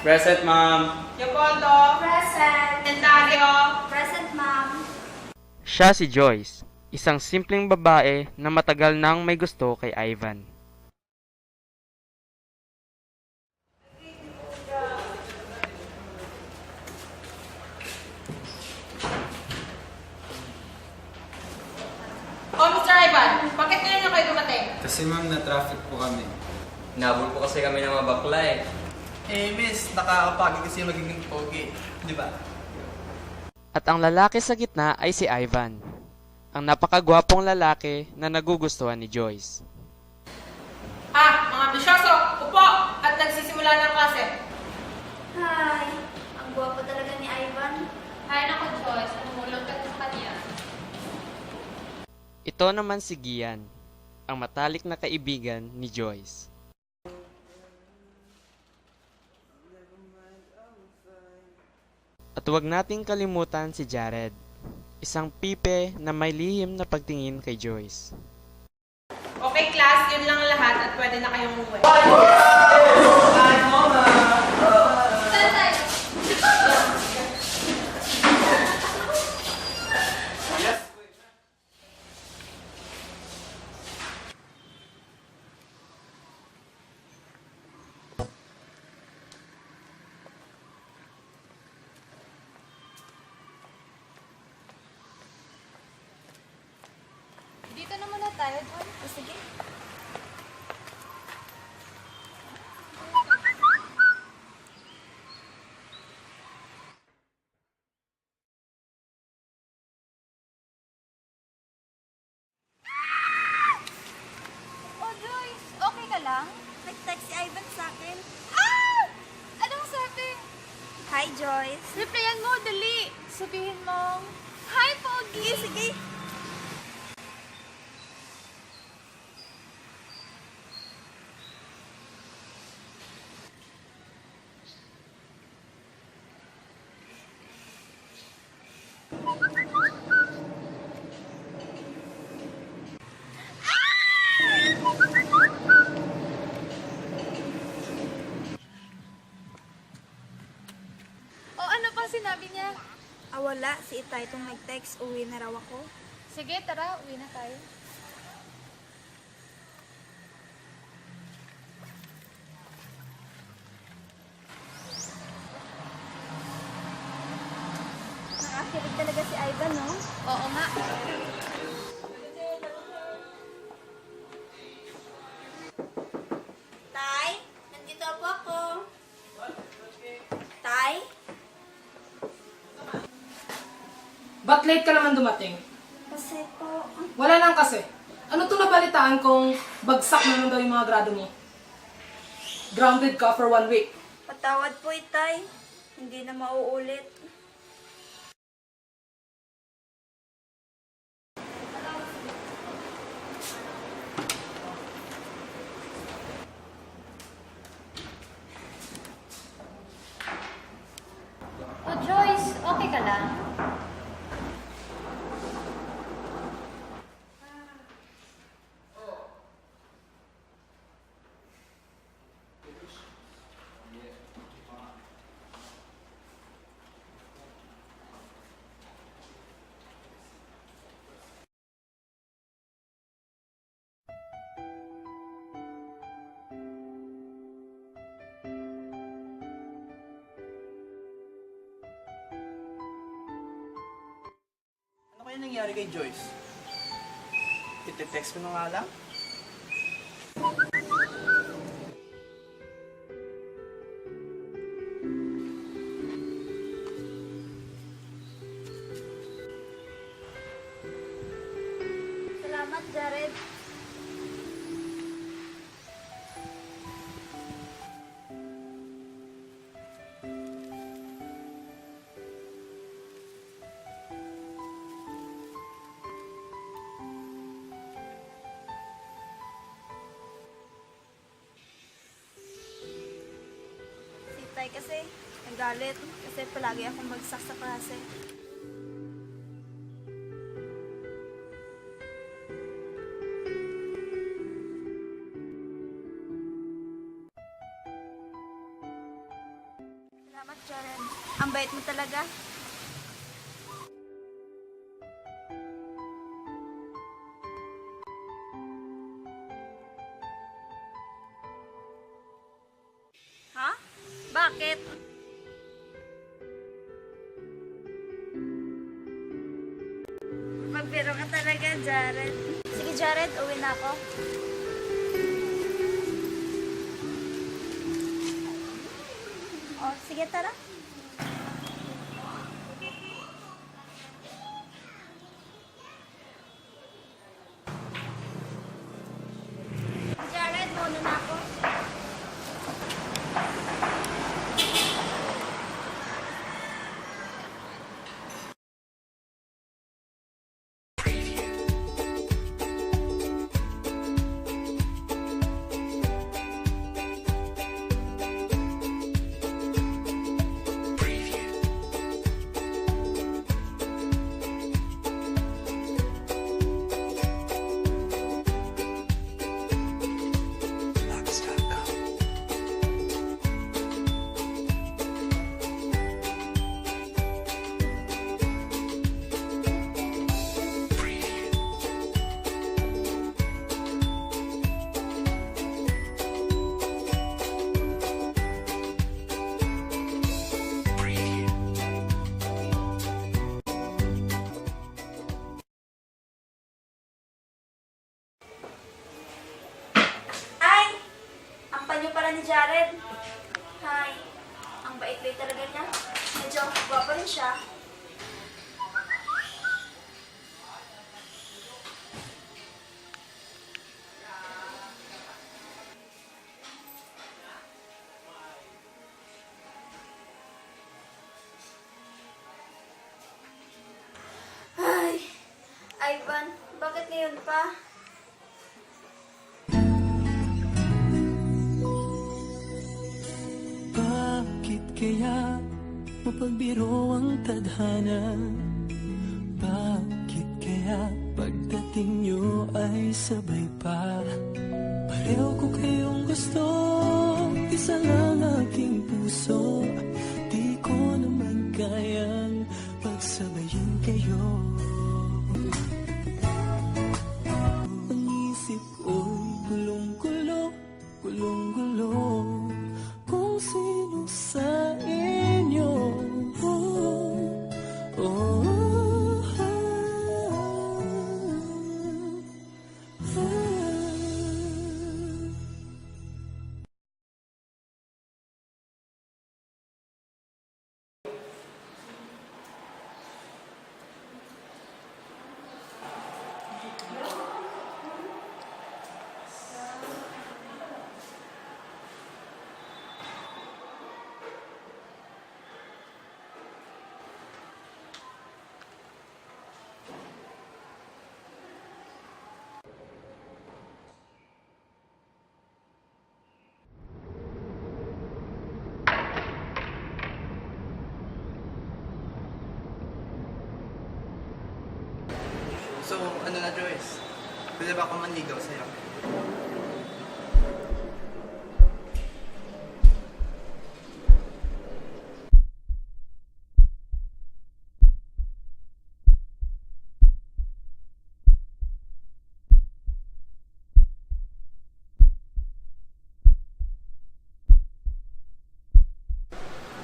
Present, ma'am. Leopoldo. Present. Dario. Present, ma'am. Siya si Joyce, isang simpleng babae na matagal nang may gusto kay Ivan. Oh, Mr. Ivan, bakit ngayon na kayo dumating? Kasi ma'am, na-traffic po kami. Nabol po kasi kami ng mga bakla eh. Eh, miss, nakakapagod kasi magiging pogi. Di ba? At ang lalaki sa gitna ay si Ivan, ang napakagwapong lalaki na nagugustuhan ni Joyce. Mga ambisyoso, upo at nagsisimula ng klase. Hi. Ang gwapo talaga ni Ivan. Hay nako, Joyce, umulong ka sa kanya. Ito naman si Gian, ang matalik na kaibigan ni Joyce. At huwag nating kalimutan si Jared, isang pipe na may lihim na pagtingin kay Joyce. Okay, class, yun lang lahat at pwede na kayong umuwi. Dito na muna tayo, John. Sige. Oh, Joyce, okay ka lang? Nag-text si Ivan sa akin. Anong sabi? Hi, Joyce. Replyan mo, dali. Sabihin mo, hi, Pogi. Sige. O ano pang sinabi niya? Wala. Si Itay itong nag-text. Uwi na raw ako. Sige, tara, uwi na tayo. Nakakilig talaga si Ivan, no? Oo nga. Tay, nandito po ako. Tay? Ba't late ka naman dumating? Kasi po, Wala lang kasi. Ano itong nabalitaan kung bagsak naman daw yung mga grado mo? Grounded ka for 1 week. patawad po, Itay. Hindi na mauulit. O Joyce, okay ka lang? Ano kaya nangyari kay Joyce? Iti-text ko na nga lang. Salamat, Jared. Si Tay kasi nagalit kasi palagi akong bagsak sa klase. Ang bait mo talaga. Ha? Bakit? Magbiro ka talaga, Jared. Sige, Jared, uwi na ako. Oh, sige, tara. Jared, muna na ako. Ay! Ang panyo pala ni Jared. Hi. Ang bait-bait talaga niya. Medyo gwapo rin siya. Ay! Ivan, bakit ngayon pa? Bakit kaya mapagbiro ang tadhana? Bakit kaya pagdating nyo ay sabay pa? Pareho ko kayong gusto, isa lang aking puso. Di ko naman kayang pagsabayin kayo. Ang isip ko'y gulong-gulo, gulong-gulo. Kung sino sa inyo. Oh, oh, ah, ah. So, ano na Joyce? Pwede ba ako manligaw sa'yo?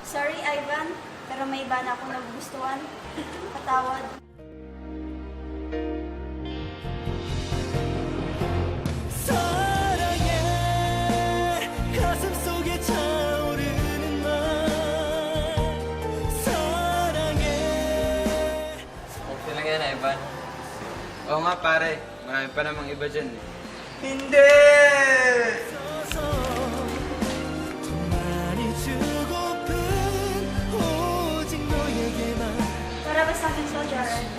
Sorry, Ivan, pero may iba na akong nagugustuhan. Patawad. 사랑해 가슴속에 차오르는 말 사랑해. Okay lang yan, Ivan. Oo nga pare, marami pa namang iba dyan eh. Hindi! 더 많이 주고픈 오직 너에게만. Para ba sa akin so, Jared?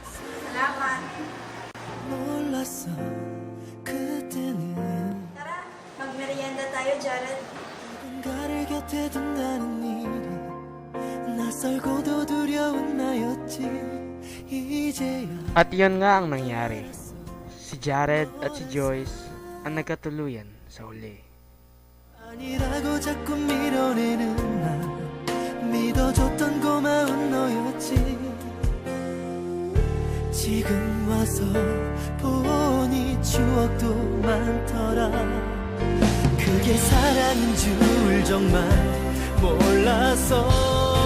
Salamat. 몰랐어 그때는 Tara, magmerienda tayo, Jared. 누군가를 곁에 둔다는 일이 낯설고도 두려운 나였지 이제야. At yun nga ang nangyari. Si Jared at si Joyce ang nagkatuluyan sa huli. 아니라고 자꾸 밀어내는 나 믿어줬던 고마운 너였지. 지금 와서 보니 추억도 많더라. 그게 사랑인 줄 정말 몰랐어.